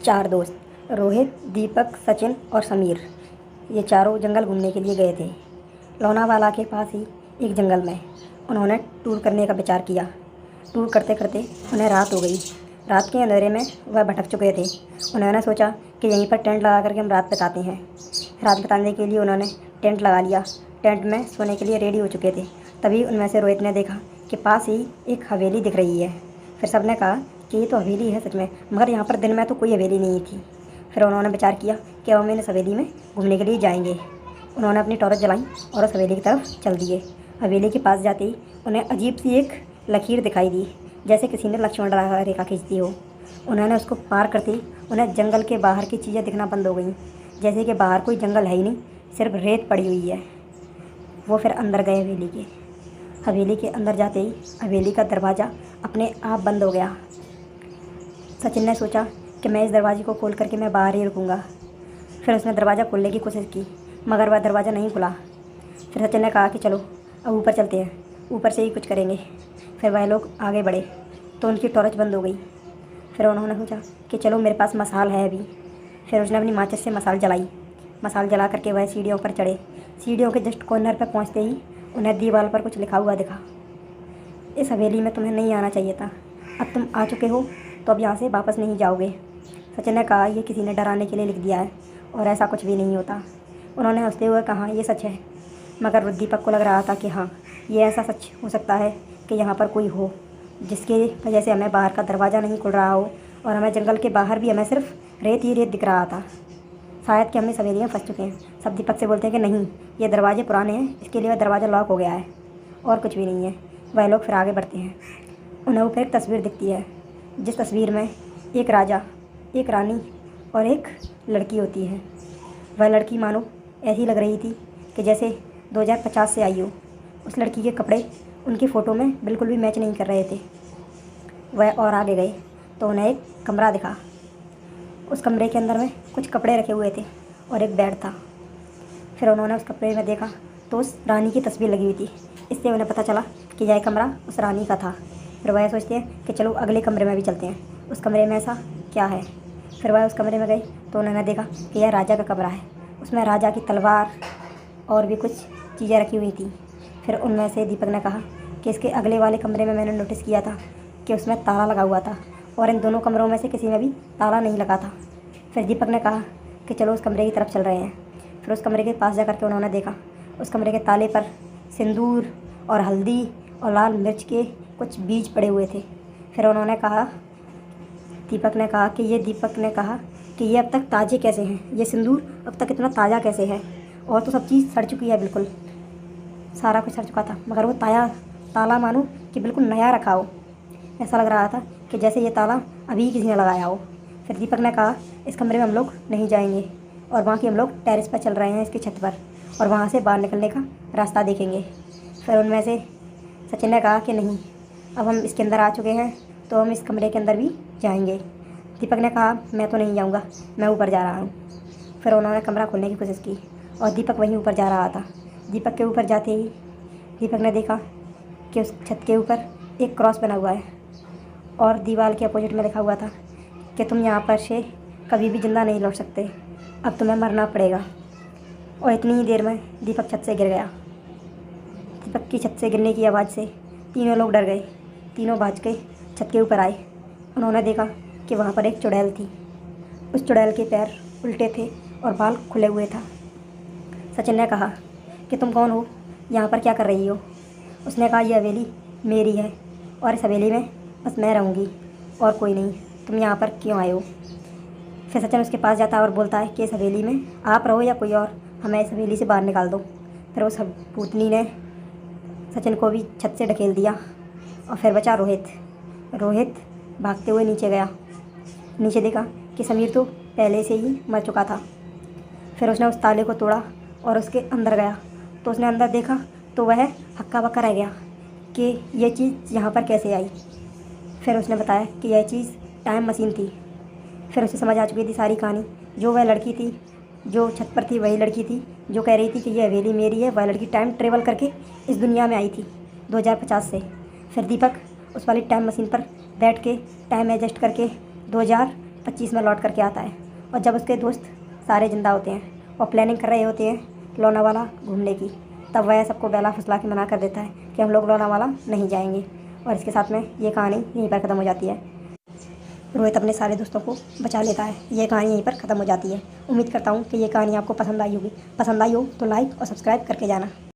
चार दोस्त रोहित, दीपक, सचिन और समीर ये चारों जंगल घूमने के लिए गए थे। लोनावाला के पास ही एक जंगल में उन्होंने टूर करने का विचार किया। टूर करते करते उन्हें रात हो गई। रात के अंधेरे में वह भटक चुके थे। उन्होंने सोचा कि यहीं पर टेंट लगा करके हम रात बिताते हैं। रात बिताने के लिए उन्होंने टेंट लगा लिया। टेंट में सोने के लिए रेडी हो चुके थे। तभी उनमें से रोहित ने देखा कि पास ही एक हवेली दिख रही है। फिर सबने कहा कि ये तो हवेली है सच में, मगर यहाँ पर दिन में तो कोई हवेली नहीं थी। फिर उन्होंने विचार किया कि अब हम इस हवेली में घूमने के लिए जाएंगे। उन्होंने अपनी टॉर्च जलाई और उस हवेली की तरफ चल दिए। हवेली के पास जाते ही उन्हें अजीब सी एक लकीर दिखाई दी, जैसे किसी ने लक्ष्मण रेखा खींच दी हो। उन्होंने उसको पार करते ही उन्हें जंगल के बाहर की चीज़ें दिखना बंद हो गई, जैसे कि बाहर कोई जंगल है ही नहीं, सिर्फ रेत पड़ी हुई है। वो फिर अंदर गए हवेली के। हवेली के अंदर जाते ही हवेली का दरवाज़ा अपने आप बंद हो गया। सचिन ने सोचा कि मैं इस दरवाजे को खोल करके मैं बाहर ही रुकूंगा। फिर उसने दरवाज़ा खोलने की कोशिश की, मगर वह दरवाज़ा नहीं खुला। फिर सचिन ने कहा कि चलो अब ऊपर चलते हैं, ऊपर से ही कुछ करेंगे। फिर वह लोग आगे बढ़े तो उनकी टॉर्च बंद हो गई। फिर उन्होंने सोचा कि चलो मेरे पास मसाल है अभी। फिर उसने अपनी माचिस से मसाल जलाई। मसाल जला करके वह सीढ़ियों पर चढ़े। सीढ़ियों के जस्ट कॉर्नर पर पहुँचते ही उन्हें दीवार पर कुछ लिखा हुआ दिखा। इस हवेली में तुम्हें नहीं आना चाहिए था, अब तुम आ चुके हो तो अब यहाँ से वापस नहीं जाओगे। सचिन ने कहा, ये किसी ने डराने के लिए लिख दिया है और ऐसा कुछ भी नहीं होता। उन्होंने हंसते हुए कहा, ये सच है। मगर दीपक को लग रहा था कि हाँ, ये ऐसा सच हो सकता है कि यहाँ पर कोई हो जिसके वजह से हमें बाहर का दरवाज़ा नहीं खुल रहा हो और हमें जंगल के बाहर भी हमें सिर्फ रेत ही रेत दिख रहा था। शायद कि हम इस हवेली में फंस चुके हैं। सब दीपक से बोलते हैं कि नहीं, ये दरवाजे पुराने हैं, इसके लिए वह दरवाज़ा लॉक हो गया है और कुछ भी नहीं है। वह लोग फिर आगे बढ़ते हैं। उन्हें ऊपर एक तस्वीर दिखती है, जिस तस्वीर में एक राजा, एक रानी और एक लड़की होती है। वह लड़की मानो ऐसी लग रही थी कि जैसे 2050 से आई हो। उस लड़की के कपड़े उनकी फ़ोटो में बिल्कुल भी मैच नहीं कर रहे थे। वह और आगे गए तो उन्हें एक कमरा दिखा। उस कमरे के अंदर में कुछ कपड़े रखे हुए थे और एक बेड था। फिर उन्होंने उस कमरे में देखा तो उस रानी की तस्वीर लगी हुई थी। इससे उन्हें पता चला कि यह कमरा उस रानी का था। फिर वह सोचते हैं कि चलो अगले कमरे में भी चलते हैं, उस कमरे में ऐसा क्या है। फिर वह उस कमरे में गए तो उन्होंने देखा कि यह राजा का कमरा है। उसमें राजा की तलवार और भी कुछ चीज़ें रखी हुई थी। फिर उनमें से दीपक ने कहा कि इसके अगले वाले कमरे में मैंने नोटिस किया था कि उसमें ताला लगा हुआ था और इन दोनों कमरों में से किसी में भी ताला नहीं लगा था। फिर दीपक ने कहा कि चलो उस कमरे की तरफ चल रहे हैं। फिर उस कमरे के पास जा कर के उन्होंने देखा उस कमरे के ताले पर सिंदूर और हल्दी और लाल मिर्च के कुछ बीज पड़े हुए थे। फिर उन्होंने कहा, दीपक ने कहा कि ये अब तक ताज़े कैसे हैं, ये सिंदूर अब तक इतना ताज़ा कैसे है, और तो सब चीज़ सड़ चुकी है, बिल्कुल सारा कुछ सड़ चुका था, मगर वो ताला मानो कि बिल्कुल नया रखा हो। ऐसा लग रहा था कि जैसे ये ताला अभी किसी ने लगाया हो। फिर दीपक ने कहा, इस कमरे में हम लोग नहीं जाएंगे और वहाँ की हम लोग टेरेस पर चल रहे हैं, इसकी छत पर, और वहाँ से बाहर निकलने का रास्ता देखेंगे। फिर उनमें से सचिन ने कहा कि नहीं, अब हम इसके अंदर आ चुके हैं तो हम इस कमरे के अंदर भी जाएंगे। दीपक ने कहा, मैं तो नहीं जाऊंगा, मैं ऊपर जा रहा हूँ। फिर उन्होंने कमरा खोलने की कोशिश की और दीपक वहीं ऊपर जा रहा था। दीपक के ऊपर जाते ही दीपक ने देखा कि उस छत के ऊपर एक क्रॉस बना हुआ है और दीवार के अपोजिट में लिखा हुआ था कि तुम यहाँ पर से कभी भी जिंदा नहीं लौट सकते, अब तुम्हें मरना पड़ेगा। और इतनी ही देर में दीपक छत से गिर गया। दीपक की छत से गिरने की आवाज़ से तीनों लोग डर गए। तीनों भाग के छत के ऊपर आए। उन्होंने देखा कि वहाँ पर एक चुड़ैल थी। उस चुड़ैल के पैर उल्टे थे और बाल खुले हुए था। सचिन ने कहा कि तुम कौन हो, यहाँ पर क्या कर रही हो। उसने कहा, यह हवेली मेरी है और इस हवेली में बस मैं रहूँगी और कोई नहीं, तुम यहाँ पर क्यों आए हो। फिर सचिन उसके पास जाता है और बोलता है कि इस हवेली में आप रहो या कोई और, हमें इस हवेली से बाहर निकाल दो। फिर उस भूतनी ने सचिन को भी छत से ढकेल दिया और फिर बचा रोहित। रोहित भागते हुए नीचे गया। नीचे देखा कि समीर तो पहले से ही मर चुका था। फिर उसने उस ताले को तोड़ा और उसके अंदर गया तो उसने अंदर देखा तो वह हक्का बक्का रह गया कि यह चीज़ यहाँ पर कैसे आई। फिर उसने बताया कि यह चीज़ टाइम मशीन थी। फिर उसे समझ आ चुकी थी सारी कहानी। जो वह लड़की थी जो छत पर थी, वही लड़की थी जो कह रही थी कि यह हवेली मेरी है। वह लड़की टाइम ट्रेवल करके इस दुनिया में आई थी 2050 से। फिर दीपक उस वाली टाइम मशीन पर बैठ के टाइम एडजस्ट करके 25 में लौट करके आता है। और जब उसके दोस्त सारे ज़िंदा होते हैं और प्लानिंग कर रहे होते हैं लोनावाला घूमने की, तब वह सबको बहला फुसला के मना कर देता है कि हम लोग लोनावाला नहीं जाएंगे। और इसके साथ में ये कहानी यहीं पर ख़त्म हो जाती है। रोहित अपने सारे दोस्तों को बचा लेता है। ये कहानी यहीं पर ख़त्म हो जाती है। उम्मीद करता हूँ कि ये कहानी आपको पसंद आई होगी। पसंद आई हो तो लाइक और सब्सक्राइब करके जाना।